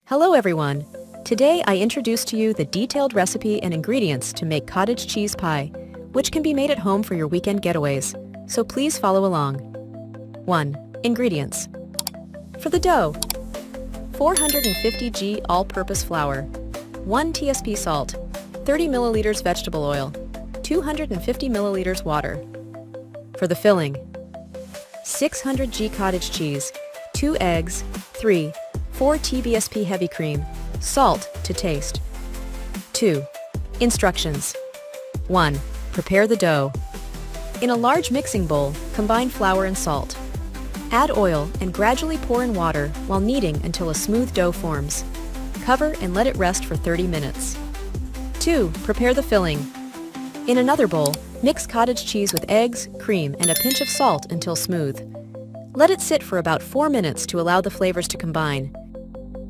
Hello everyone! Today I introduce to you the detailed recipe and ingredients to make cottage cheese pie, which can be made at home for your weekend getaways, so please follow along. 1. Ingredients. For the dough, 450 g all-purpose flour, 1 tsp salt, 30 milliliters vegetable oil, 250 milliliters water. For the filling, 600 g cottage cheese, 2 eggs, 4 tbsp heavy cream, salt to taste. 2. Instructions. 1. Prepare the dough. In a large mixing bowl, combine flour and salt. Add oil and gradually pour in water while kneading until a smooth dough forms. Cover and let it rest for 30 minutes. 2. Prepare the filling. In another bowl, mix cottage cheese with eggs, cream, and a pinch of salt until smooth. Let it sit for about 4 minutes to allow the flavors to combine.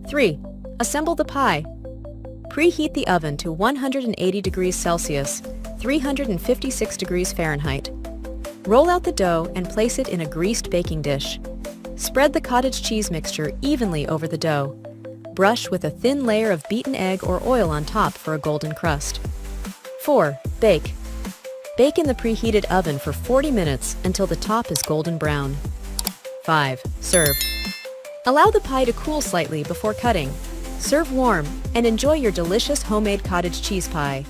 3. Assemble the pie. Preheat the oven to 180 degrees Celsius, 356 degrees Fahrenheit. Roll out the dough and place it in a greased baking dish. Spread the cottage cheese mixture evenly over the dough. Brush with a thin layer of beaten egg or oil on top for a golden crust. 4. Bake. Bake in the preheated oven for 40 minutes until the top is golden brown. 5. Serve. Allow the pie to cool slightly before cutting. Serve warm and enjoy your delicious homemade cottage cheese pie.